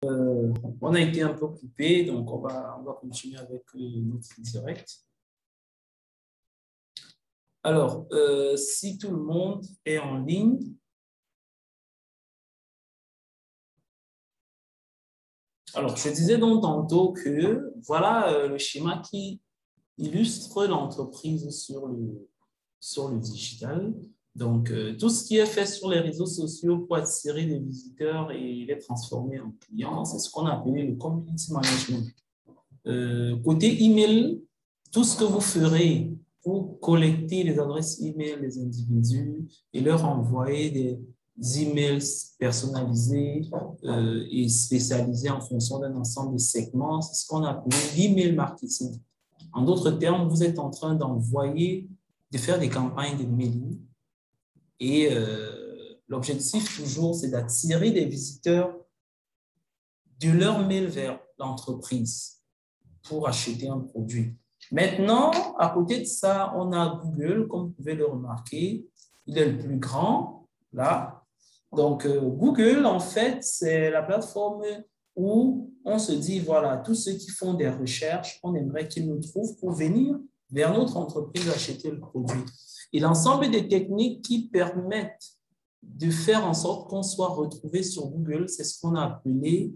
On a été un peu coupé, donc on va continuer avec notre direct. Alors, si tout le monde est en ligne, alors je disais donc tantôt que voilà le schéma qui illustre l'entreprise sur le digital. Donc, tout ce qui est fait sur les réseaux sociaux pour attirer des visiteurs et les transformer en clients, c'est ce qu'on a appelé le community management. Côté email, tout ce que vous ferez pour collecter les adresses email des individus et leur envoyer des emails personnalisés et spécialisés en fonction d'un ensemble de segments, c'est ce qu'on appelle l'email marketing. En d'autres termes, vous êtes en train de faire des campagnes de mailing et l'objectif toujours, c'est d'attirer des visiteurs de leur mail vers l'entreprise pour acheter un produit. Maintenant, à côté de ça, on a Google, comme vous pouvez le remarquer. Il est le plus grand, là. Donc, Google, en fait, c'est la plateforme où on se dit, voilà, tous ceux qui font des recherches, on aimerait qu'ils nous trouvent pour venir vers notre entreprise acheter le produit. Et l'ensemble des techniques qui permettent de faire en sorte qu'on soit retrouvé sur Google, c'est ce qu'on a appelé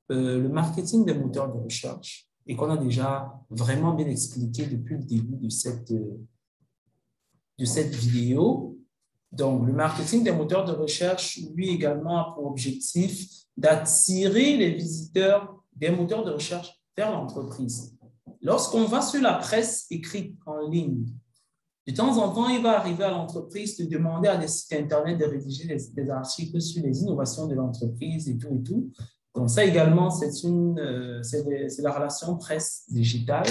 le marketing des moteurs de recherche et qu'on a déjà vraiment bien expliqué depuis le début de cette vidéo. Donc, le marketing des moteurs de recherche, lui également, a pour objectif d'attirer les visiteurs des moteurs de recherche vers l'entreprise. Lorsqu'on va sur la presse écrite en ligne, de temps en temps, il va arriver à l'entreprise de demander à des sites Internet de rédiger des articles sur les innovations de l'entreprise et tout et tout. Donc, ça également, c'est la relation presse digitale.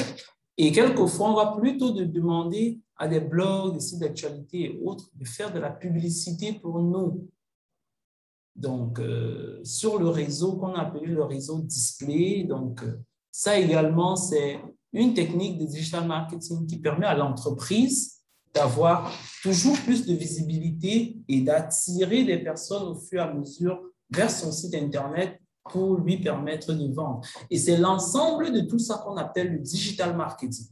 Et quelquefois, on va plutôt demander à des blogs, des sites d'actualité et autres de faire de la publicité pour nous. Donc, sur le réseau qu'on a appelé le réseau display. Donc, ça également, c'est une technique de digital marketing qui permet à l'entreprise d'avoir toujours plus de visibilité et d'attirer des personnes au fur et à mesure vers son site Internet pour lui permettre de vendre. Et c'est l'ensemble de tout ça qu'on appelle le digital marketing.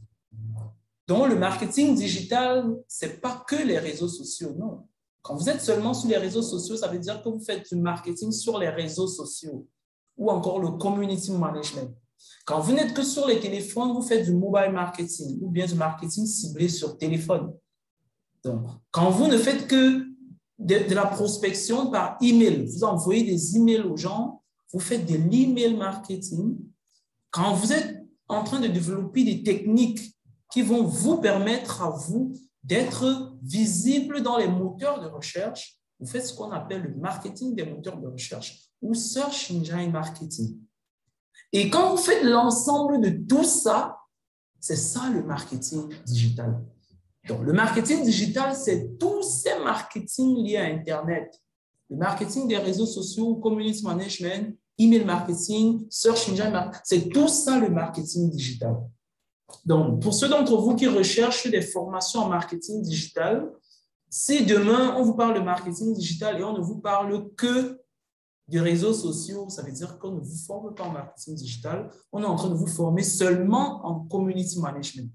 Donc, le marketing digital, ce n'est pas que les réseaux sociaux, non. Quand vous êtes seulement sur les réseaux sociaux, ça veut dire que vous faites du marketing sur les réseaux sociaux ou encore le community management. Quand vous n'êtes que sur les téléphones, vous faites du mobile marketing ou bien du marketing ciblé sur téléphone. Donc, quand vous ne faites que de la prospection par email, vous envoyez des emails aux gens, vous faites de l'email marketing. Quand vous êtes en train de développer des techniques qui vont vous permettre à vous d'être visible dans les moteurs de recherche, vous faites ce qu'on appelle le marketing des moteurs de recherche ou search engine marketing. Et quand vous faites l'ensemble de tout ça, c'est ça le marketing digital. Donc, le marketing digital, c'est tous ces marketing liés à Internet. Le marketing des réseaux sociaux, community management, email marketing, search engine marketing, c'est tout ça le marketing digital. Donc, pour ceux d'entre vous qui recherchent des formations en marketing digital, si demain on vous parle de marketing digital et on ne vous parle que des réseaux sociaux, ça veut dire qu'on ne vous forme pas en marketing digital, on est en train de vous former seulement en community management.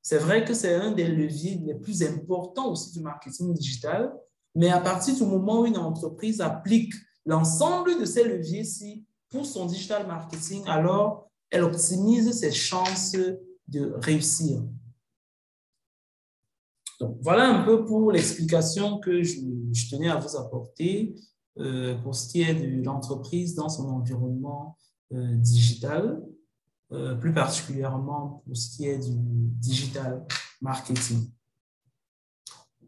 C'est vrai que c'est un des leviers les plus importants aussi du marketing digital, mais à partir du moment où une entreprise applique l'ensemble de ces leviers-ci pour son digital marketing, alors elle optimise ses chances de réussir. Donc, voilà un peu pour l'explication que je tenais à vous apporter pour ce qui est de l'entreprise dans son environnement digital. Plus particulièrement pour ce qui est du digital marketing.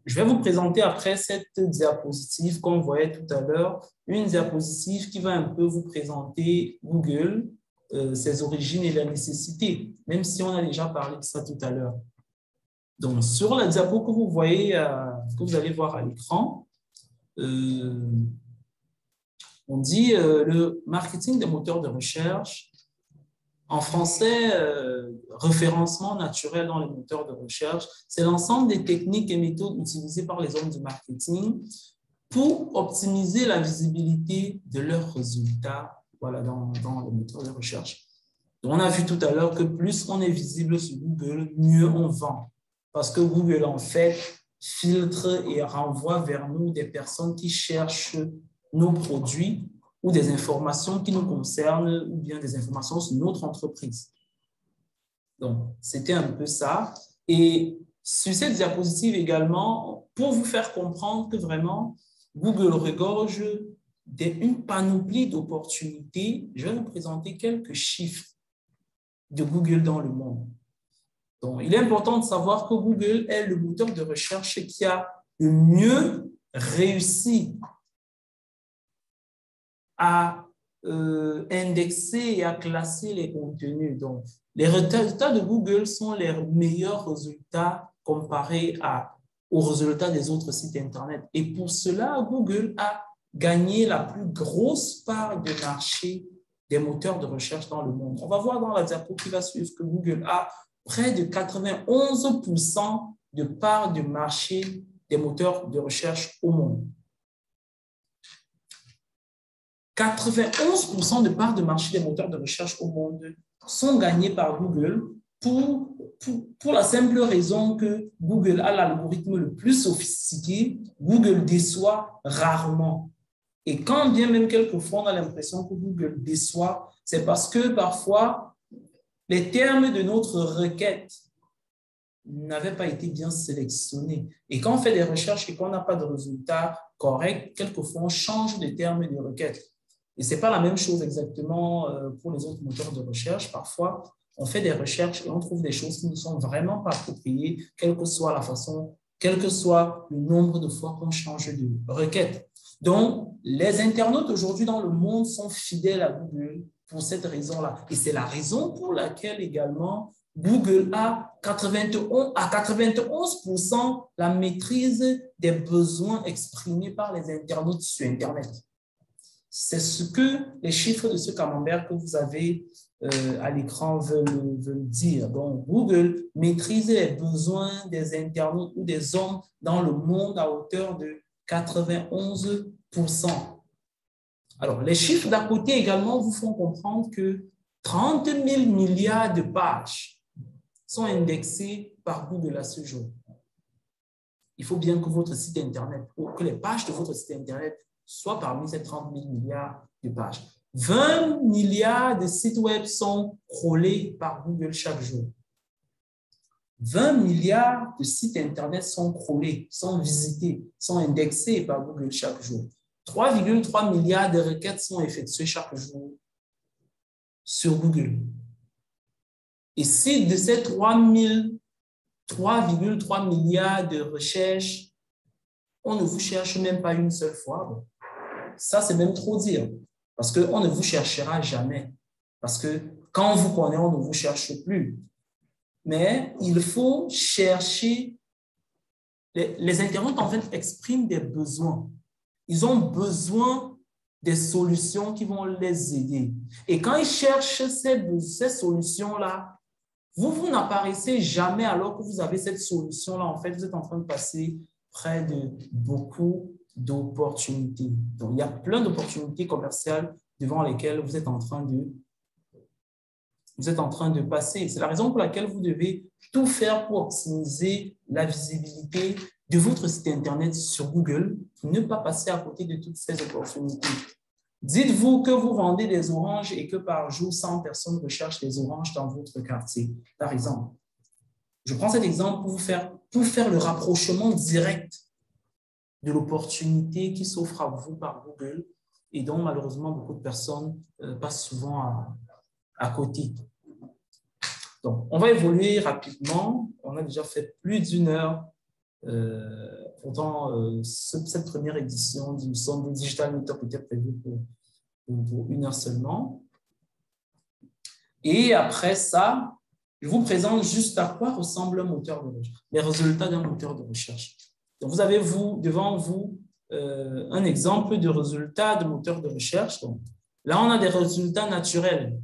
Je vais vous présenter après cette diapositive qu'on voyait tout à l'heure, une diapositive qui va un peu vous présenter Google, ses origines et la nécessité, même si on a déjà parlé de ça tout à l'heure. Donc, sur la diapo que vous voyez, que vous allez voir à l'écran, on dit le marketing des moteurs de recherche. En français, référencement naturel dans les moteurs de recherche, c'est l'ensemble des techniques et méthodes utilisées par les hommes du marketing pour optimiser la visibilité de leurs résultats voilà, dans les moteurs de recherche. Donc, on a vu tout à l'heure que plus on est visible sur Google, mieux on vend. Parce que Google, en fait, filtre et renvoie vers nous des personnes qui cherchent nos produits ou des informations qui nous concernent ou bien des informations sur notre entreprise. Donc, c'était un peu ça. Et sur cette diapositive également, pour vous faire comprendre que vraiment, Google regorge d'une panoplie d'opportunités, je vais vous présenter quelques chiffres de Google dans le monde. Donc, il est important de savoir que Google est le moteur de recherche qui a le mieux réussi à indexer et à classer les contenus. Donc, les résultats de Google sont les meilleurs résultats comparés aux résultats des autres sites Internet. Et pour cela, Google a gagné la plus grosse part de marché des moteurs de recherche dans le monde. On va voir dans la diapo qui va suivre que Google a près de 91% de part de marché des moteurs de recherche au monde. 91% de parts de marché des moteurs de recherche au monde sont gagnés par Google pour la simple raison que Google a l'algorithme le plus sophistiqué. Google déçoit rarement. Et quand bien même quelquefois on a l'impression que Google déçoit, c'est parce que parfois les termes de notre requête n'avaient pas été bien sélectionnés. Et quand on fait des recherches et qu'on n'a pas de résultats corrects, quelquefois on change de termes de requête. Et ce n'est pas la même chose exactement pour les autres moteurs de recherche. Parfois, on fait des recherches et on trouve des choses qui ne sont vraiment pas appropriées, quelle que soit la façon, quel que soit le nombre de fois qu'on change de requête. Donc, les internautes aujourd'hui dans le monde sont fidèles à Google pour cette raison-là. Et c'est la raison pour laquelle également Google a 91% la maîtrise des besoins exprimés par les internautes sur Internet. C'est ce que les chiffres de ce camembert que vous avez à l'écran veulent dire. Donc, Google maîtrise les besoins des internautes ou des hommes dans le monde à hauteur de 91%. Alors, les chiffres d'à côté également vous font comprendre que 30 000 milliards de pages sont indexées par Google à ce jour. Il faut bien que votre site Internet, ou que les pages de votre site Internet soient parmi ces 30 000 milliards de pages. 20 milliards de sites web sont crawlés par Google chaque jour. 20 milliards de sites Internet sont crawlés, sont visités, sont indexés par Google chaque jour. 3,3 milliards de requêtes sont effectuées chaque jour sur Google. Et si de ces 3,3 milliards de recherches, on ne vous cherche même pas une seule fois, bon, ça c'est même trop dire, parce qu'on ne vous cherchera jamais. Parce que quand on vous connaît, on ne vous cherche plus. Mais il faut chercher. Les internautes, en fait, expriment des besoins. Ils ont besoin des solutions qui vont les aider. Et quand ils cherchent ces solutions-là, vous n'apparaissez jamais alors que vous avez cette solution-là. En fait, vous êtes en train de passer près de beaucoup d'opportunités. Donc, il y a plein d'opportunités commerciales devant lesquelles vous êtes en train de passer. C'est la raison pour laquelle vous devez tout faire pour optimiser la visibilité de votre site Internet sur Google, ne pas passer à côté de toutes ces opportunités. Dites-vous que vous vendez des oranges et que par jour, 100 personnes recherchent des oranges dans votre quartier, par exemple. Je prends cet exemple pour faire le rapprochement direct de l'opportunité qui s'offre à vous par Google et dont malheureusement beaucoup de personnes passent souvent à côté. Donc, on va évoluer rapidement. On a déjà fait plus d'1 heure pourtant cette première édition du Sunday Digital Meetup était prévue pour 1 heure seulement. Et après ça, je vous présente juste à quoi ressemble un moteur de recherche, les résultats d'un moteur de recherche. Donc, vous avez devant vous un exemple de résultats de moteur de recherche. Donc, là, on a des résultats naturels.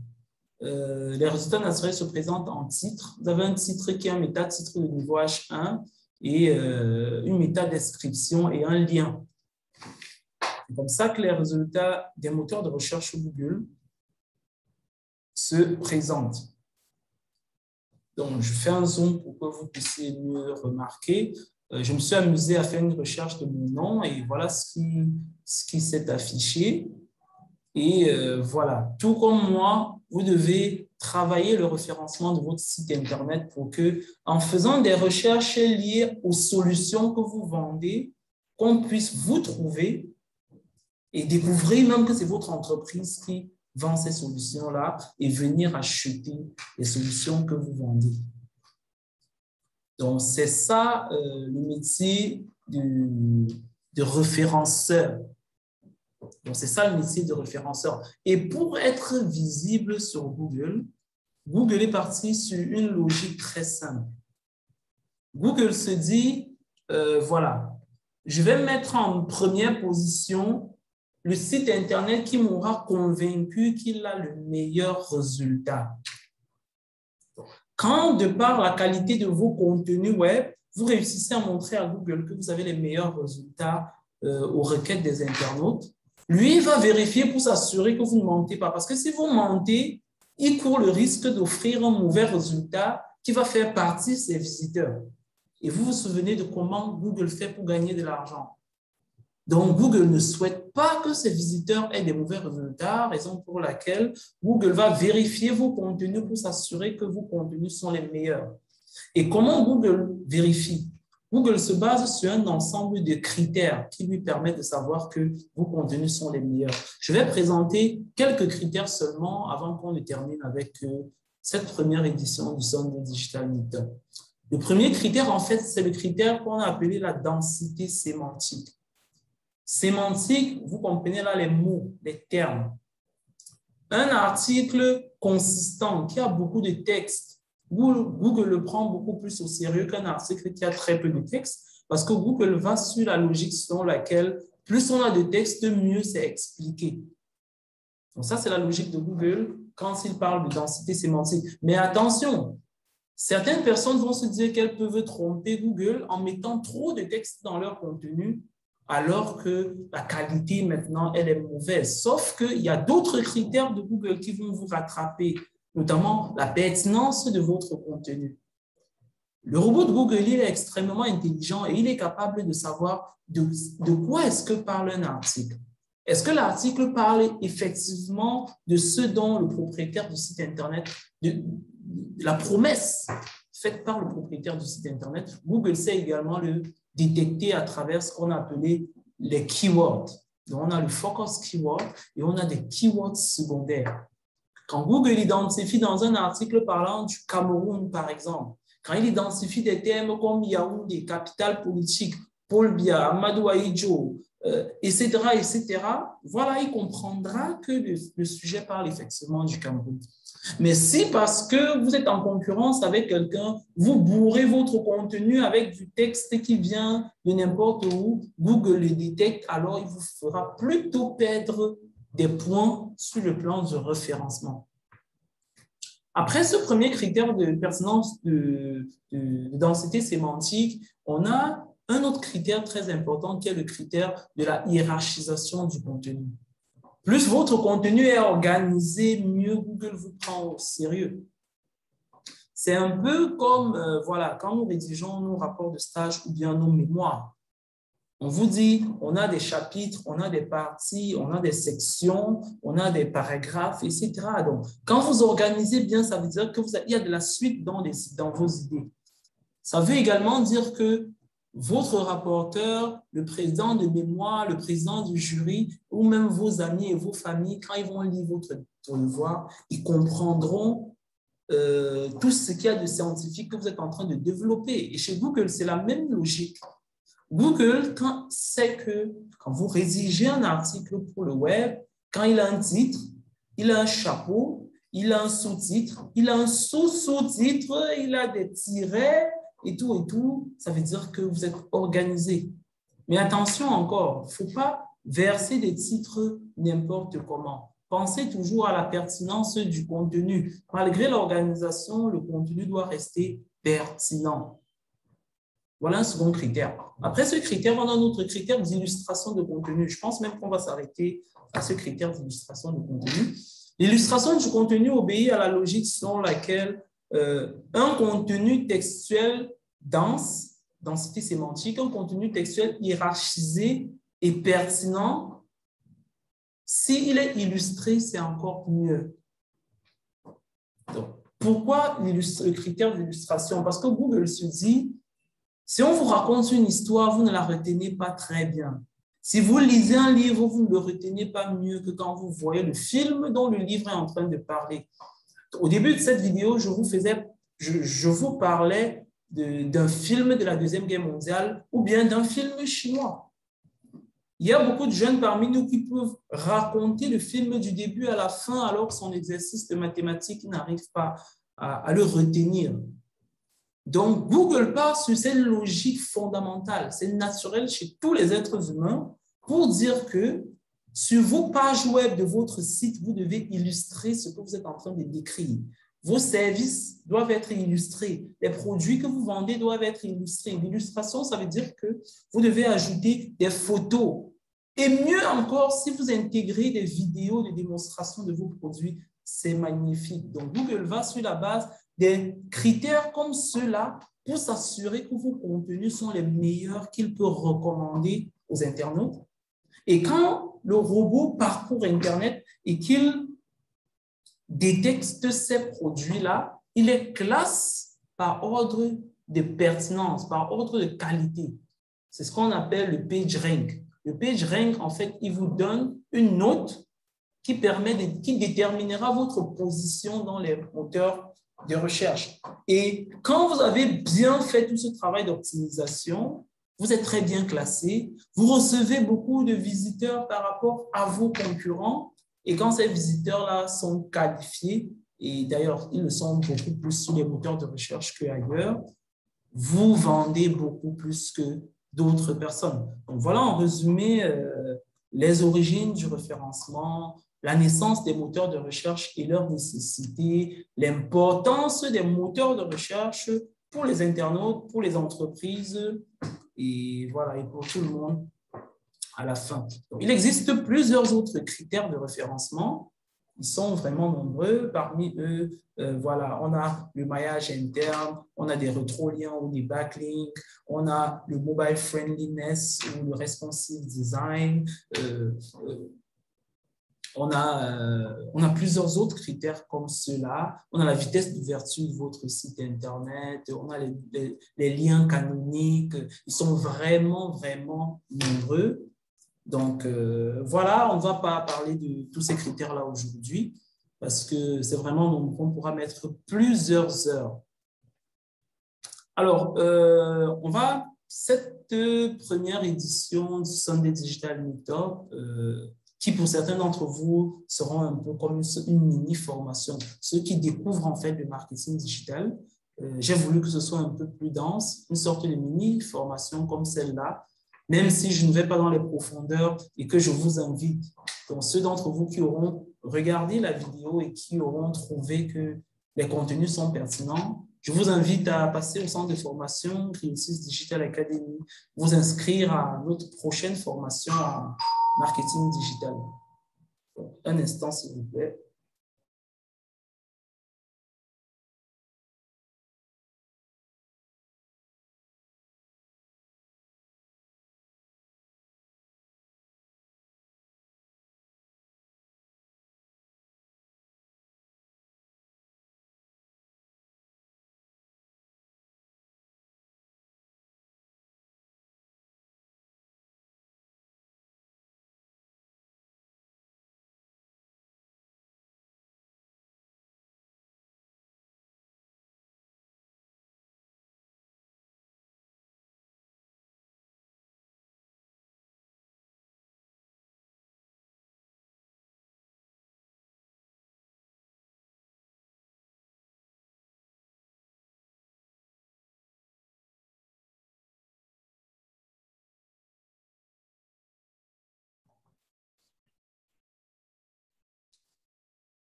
Les résultats naturels se présentent en titre. Vous avez un titre qui est un métatitre de niveau H1 et une métadescription et un lien. C'est comme ça que les résultats des moteurs de recherche Google se présente. Donc, je fais un zoom pour que vous puissiez mieux remarquer. Je me suis amusé à faire une recherche de mon nom et voilà ce qui s'est affiché. Et voilà, tout comme moi, vous devez travailler le référencement de votre site Internet pour que, en faisant des recherches liées aux solutions que vous vendez, qu'on puisse vous trouver et découvrir même que c'est votre entreprise qui vend ces solutions-là et venir acheter les solutions que vous vendez. Donc, c'est ça le métier de référenceur. Donc, c'est ça le métier de référenceur. Et pour être visible sur Google, Google est parti sur une logique très simple. Google se dit, voilà, je vais mettre en première position le site Internet qui m'aura convaincu qu'il a le meilleur résultat. Quand, de par la qualité de vos contenus web, vous réussissez à montrer à Google que vous avez les meilleurs résultats aux requêtes des internautes, lui va vérifier pour s'assurer que vous ne mentez pas. Parce que si vous mentez, il court le risque d'offrir un mauvais résultat qui va faire partie de ses visiteurs. Et vous vous souvenez de comment Google fait pour gagner de l'argent. Donc, Google ne souhaite pas que ses visiteurs aient des mauvais résultats, raison pour laquelle Google va vérifier vos contenus pour s'assurer que vos contenus sont les meilleurs. Et comment Google vérifie? Google se base sur un ensemble de critères qui lui permettent de savoir que vos contenus sont les meilleurs. Je vais présenter quelques critères seulement avant qu'on ne termine avec cette première édition du Sunday Digital Meetup. Le premier critère, en fait, c'est le critère qu'on a appelé la densité sémantique. Sémantique, vous comprenez là les mots, les termes. Un article consistant qui a beaucoup de texte, Google le prend beaucoup plus au sérieux qu'un article qui a très peu de texte parce que Google va sur la logique selon laquelle plus on a de texte, mieux c'est expliqué. Donc ça, c'est la logique de Google quand il parle de densité sémantique. Mais attention, certaines personnes vont se dire qu'elles peuvent tromper Google en mettant trop de texte dans leur contenu alors que la qualité, maintenant, elle est mauvaise. Sauf qu'il y a d'autres critères de Google qui vont vous rattraper, notamment la pertinence de votre contenu. Le robot de Google, il est extrêmement intelligent et il est capable de savoir de quoi est-ce que parle un article. Est-ce que l'article parle effectivement de ce dont le propriétaire du site Internet, de la promesse faite par le propriétaire du site Internet? Google sait également le détecter à travers ce qu'on a appelé les keywords. Donc, on a le focus keyword et on a des keywords secondaires. Quand Google identifie dans un article parlant du Cameroun, par exemple, quand il identifie des termes comme Yaoundé, capitale politique, Paul Biya, Amadou Ahidjo, etc., etc., voilà, il comprendra que le sujet parle effectivement du Cameroun. Mais si parce que vous êtes en concurrence avec quelqu'un, vous bourrez votre contenu avec du texte qui vient de n'importe où, Google le détecte, alors il vous fera plutôt perdre des points sur le plan du référencement. Après ce premier critère de pertinence de densité sémantique, on a un autre critère très important qui est le critère de la hiérarchisation du contenu. Plus votre contenu est organisé, mieux Google vous prend au sérieux. C'est un peu comme, voilà, quand nous rédigeons nos rapports de stage ou bien nos mémoires. On vous dit, on a des chapitres, on a des parties, on a des sections, on a des paragraphes, etc. Donc, quand vous organisez bien, ça veut dire qu'il y a de la suite dans vos idées. Ça veut également dire que votre rapporteur, le président de mémoire, le président du jury, ou même vos amis et vos familles, quand ils vont lire votre devoir, ils comprendront tout ce qu'il y a de scientifique que vous êtes en train de développer. Et chez Google, c'est la même logique. Google sait que quand vous rédigez un article pour le web, quand il a un titre, il a un chapeau, il a un sous-titre, il a un sous-sous-titre, il a des tirets, et tout, ça veut dire que vous êtes organisé. Mais attention encore, il ne faut pas verser des titres n'importe comment. Pensez toujours à la pertinence du contenu. Malgré l'organisation, le contenu doit rester pertinent. Voilà un second critère. Après ce critère, on a un autre critère d'illustration de contenu. Je pense même qu'on va s'arrêter à ce critère d'illustration de contenu. L'illustration du contenu obéit à la logique selon laquelle un contenu textuel dense, densité sémantique, un contenu textuel hiérarchisé et pertinent, s'il est illustré, c'est encore mieux. Donc, pourquoi le critère d'illustration? Parce que Google se dit, si on vous raconte une histoire, vous ne la retenez pas très bien. Si vous lisez un livre, vous ne le retenez pas mieux que quand vous voyez le film dont le livre est en train de parler. Au début de cette vidéo, je vous parlais d'un film de la Deuxième Guerre mondiale ou bien d'un film chinois. Il y a beaucoup de jeunes parmi nous qui peuvent raconter le film du début à la fin alors que son exercice de mathématiques n'arrive pas à le retenir. Donc, Google part sur cette logique fondamentale, c'est naturel chez tous les êtres humains pour dire que sur vos pages web de votre site, vous devez illustrer ce que vous êtes en train de décrire. Vos services doivent être illustrés. Les produits que vous vendez doivent être illustrés. L'illustration, ça veut dire que vous devez ajouter des photos. Et mieux encore, si vous intégrez des vidéos de démonstration de vos produits, c'est magnifique. Donc, Google va sur la base des critères comme ceux-là pour s'assurer que vos contenus sont les meilleurs qu'il peut recommander aux internautes. Et quand le robot parcourt Internet et qu'il détecte ces produits-là, il les classe par ordre de pertinence, par ordre de qualité. C'est ce qu'on appelle le PageRank. Le PageRank, en fait, il vous donne une note qui déterminera votre position dans les moteurs de recherche. Et quand vous avez bien fait tout ce travail d'optimisation, vous êtes très bien classé, vous recevez beaucoup de visiteurs par rapport à vos concurrents, et quand ces visiteurs-là sont qualifiés, et d'ailleurs, ils le sont beaucoup plus sur les moteurs de recherche qu'ailleurs, vous vendez beaucoup plus que d'autres personnes. Donc voilà en résumé les origines du référencement, la naissance des moteurs de recherche et leur nécessité, l'importance des moteurs de recherche pour les internautes, pour les entreprises et voilà, et pour tout le monde à la fin. Donc, il existe plusieurs autres critères de référencement. Ils sont vraiment nombreux. Parmi eux, voilà, on a le maillage interne, on a des rétroliens ou des backlinks, on a le mobile friendliness ou le responsive design. On a plusieurs autres critères comme ceux-là. On a la vitesse d'ouverture de votre site Internet, on a les liens canoniques. Ils sont vraiment, vraiment nombreux. Donc, voilà, on ne va pas parler de tous ces critères-là aujourd'hui parce que c'est vraiment nombreux. On pourra mettre plusieurs heures. Alors, cette première édition du Sunday Digital Meetup, qui pour certains d'entre vous seront un peu comme une mini-formation. Ceux qui découvrent en fait le marketing digital, j'ai voulu que ce soit un peu plus dense, une sorte de mini-formation comme celle-là, même si je ne vais pas dans les profondeurs et que je vous invite, donc ceux d'entre vous qui auront regardé la vidéo et qui auront trouvé que les contenus sont pertinents, je vous invite à passer au centre de formation Creosys Digital Academy, vous inscrire à notre prochaine formation en marketing digital. Donc, un instant, s'il vous plaît.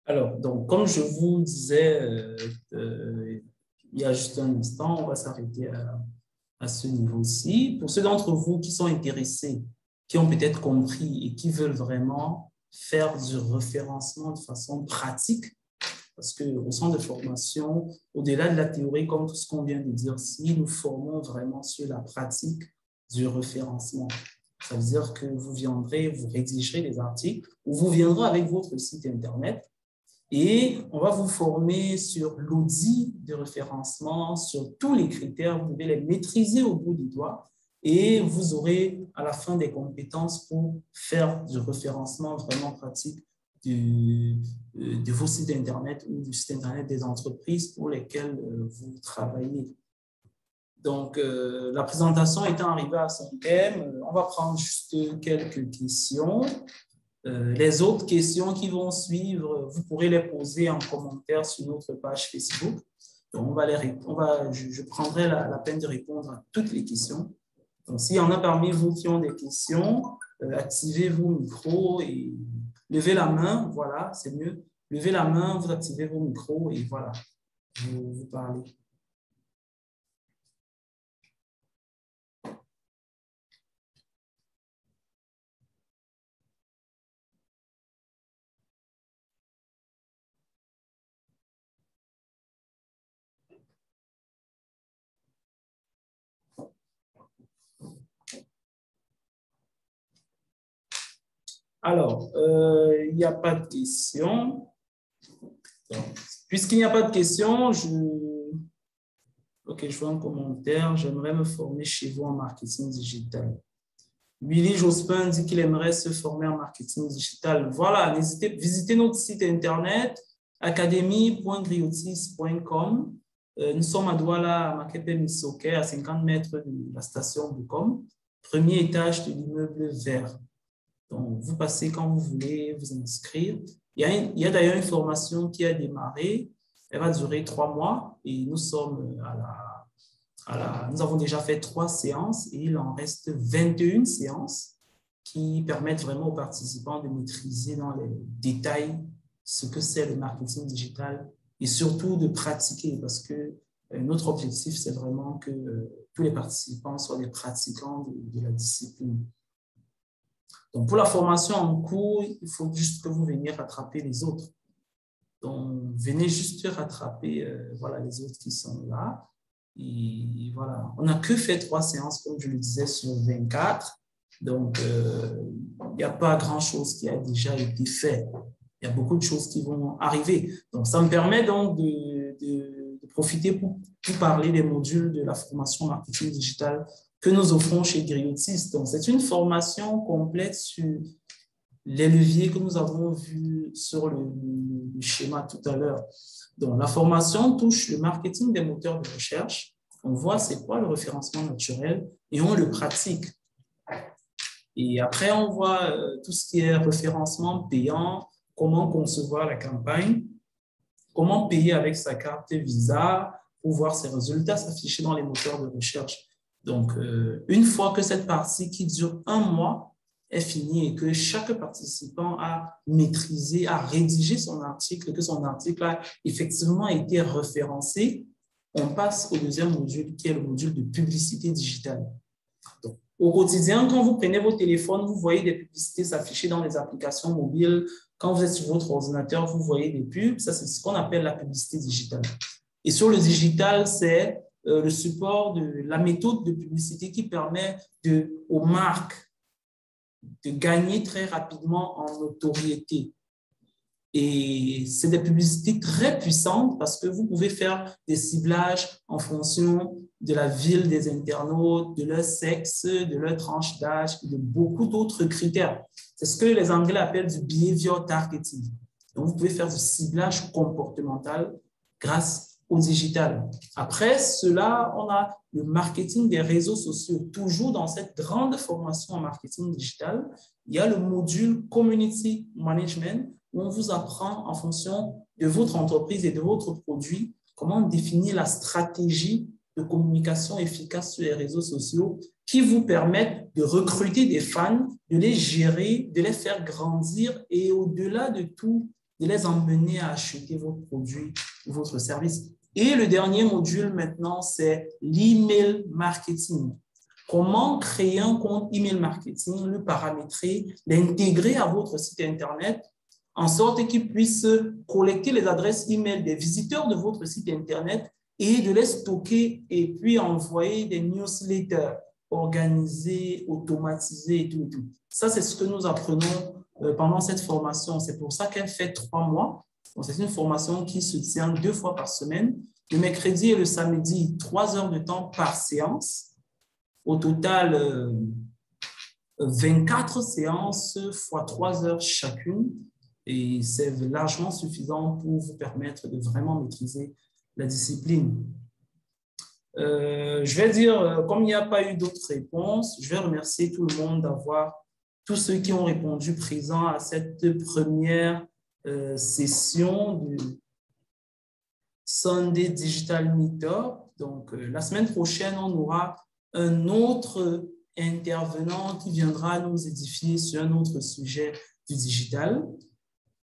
Alors, donc, comme je vous disais il y a juste un instant, on va s'arrêter à ce niveau-ci. Pour ceux d'entre vous qui sont intéressés, qui ont peut-être compris et qui veulent vraiment faire du référencement de façon pratique, parce qu'au centre de formation, au-delà de la théorie, comme tout ce qu'on vient de dire, si nous formons vraiment sur la pratique du référencement, ça veut dire que vous viendrez, vous rédigerez des articles, ou vous viendrez avec votre site Internet, et on va vous former sur l'audit de référencement, sur tous les critères, vous devez les maîtriser au bout du doigt, et vous aurez à la fin des compétences pour faire du référencement vraiment pratique de vos sites Internet ou du site Internet des entreprises pour lesquelles vous travaillez. Donc, la présentation étant arrivée à son thème, on va prendre juste quelques questions. Les autres questions qui vont suivre, vous pourrez les poser en commentaire sur notre page Facebook. Donc, je prendrai la peine de répondre à toutes les questions. Donc, s'il y en a parmi vous qui ont des questions, activez vos micros et levez la main. Voilà, c'est mieux. Levez la main, vous activez vos micros et voilà, vous parlez. Alors, il n'y a pas de questions. Puisqu'il n'y a pas de questions, je vois un commentaire. J'aimerais me former chez vous en marketing digital. Willy Jospin dit qu'il aimerait se former en marketing digital. Voilà, visitez notre site internet academy.griotis.com. Nous sommes à Douala, à Makepe-Misoke, à 50 mètres de la station Bukom, premier étage de l'immeuble vert. Donc, vous passez quand vous voulez vous inscrire. Il y a d'ailleurs une formation qui a démarré. Elle va durer 3 mois et nous sommes nous avons déjà fait 3 séances et il en reste 21 séances qui permettent vraiment aux participants de maîtriser dans les détails ce que c'est le marketing digital et surtout de pratiquer parce que notre objectif, c'est vraiment que tous les participants soient des pratiquants de la discipline. Donc, pour la formation en cours, il faut juste que vous veniez rattraper les autres. Donc, venez juste rattraper voilà, les autres qui sont là. Et voilà, on n'a que fait 3 séances, comme je le disais, sur 24. Donc, il n'y a pas grand-chose qui a déjà été fait. Il y a beaucoup de choses qui vont arriver. Donc, ça me permet donc de profiter pour parler des modules de la formation marketing digital que nous offrons chez Griotis. Donc, c'est une formation complète sur les leviers que nous avons vus sur le schéma tout à l'heure. Donc, la formation touche le marketing des moteurs de recherche. On voit c'est quoi le référencement naturel et on le pratique. Et après, on voit tout ce qui est référencement payant, comment concevoir la campagne, comment payer avec sa carte Visa pour voir ses résultats s'afficher dans les moteurs de recherche. Donc, une fois que cette partie qui dure 1 mois est finie et que chaque participant a maîtrisé, a rédigé son article, que son article a effectivement été référencé, on passe au deuxième module qui est le module de publicité digitale. Donc, au quotidien, quand vous prenez vos téléphones, vous voyez des publicités s'afficher dans les applications mobiles. Quand vous êtes sur votre ordinateur, vous voyez des pubs. Ça, c'est ce qu'on appelle la publicité digitale. Et sur le digital, c'est le support de la méthode de publicité qui permet aux marques de gagner très rapidement en notoriété. Et c'est des publicités très puissantes parce que vous pouvez faire des ciblages en fonction de la ville des internautes, de leur sexe, de leur tranche d'âge et de beaucoup d'autres critères. C'est ce que les Anglais appellent du behavior targeting. Donc, vous pouvez faire du ciblage comportemental grâce au digital. Après cela, on a le marketing des réseaux sociaux. Toujours dans cette grande formation en marketing digital, il y a le module Community Management où on vous apprend en fonction de votre entreprise et de votre produit comment définir la stratégie de communication efficace sur les réseaux sociaux qui vous permettent de recruter des fans, de les gérer, de les faire grandir et au-delà de tout, de les emmener à acheter votre produit ou votre service. Et le dernier module maintenant, c'est l'email marketing. comment créer un compte email marketing, le paramétrer, l'intégrer à votre site Internet, en sorte qu'il puisse collecter les adresses email des visiteurs de votre site Internet et de les stocker et puis envoyer des newsletters organisés, automatisés et tout, et tout. Ça, c'est ce que nous apprenons pendant cette formation. C'est pour ça qu'elle fait 3 mois. C'est une formation qui se tient 2 fois par semaine, le mercredi et le samedi, 3 heures de temps par séance. Au total, 24 séances fois 3 heures chacune. Et c'est largement suffisant pour vous permettre de vraiment maîtriser la discipline. Je vais dire, comme il n'y a pas eu d'autres réponses, je vais remercier tout le monde tous ceux qui ont répondu présents à cette première session du Sunday Digital Meetup. Donc, la semaine prochaine, on aura un autre intervenant qui viendra nous édifier sur un autre sujet du digital.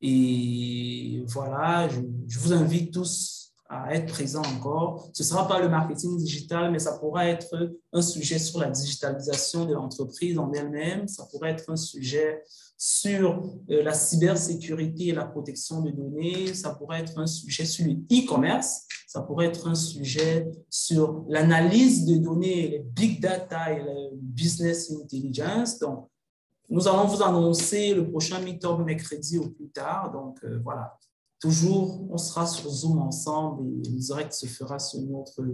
Et voilà, je vous invite tous à être présents encore. Ce ne sera pas le marketing digital, mais ça pourra être un sujet sur la digitalisation de l'entreprise en elle-même. Ça pourrait être un sujet sur la cybersécurité et la protection des données. Ça pourrait être un sujet sur le e-commerce. Ça pourrait être un sujet sur l'analyse de données, les big data et le business intelligence. Donc, nous allons vous annoncer le prochain meet-up mercredi au plus tard. Donc, voilà. Toujours, on sera sur Zoom ensemble et le direct se fera sur notre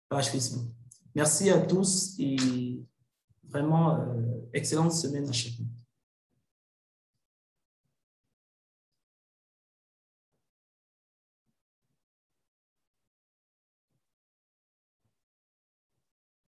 page Facebook. Merci à tous et vraiment excellente semaine à chacun.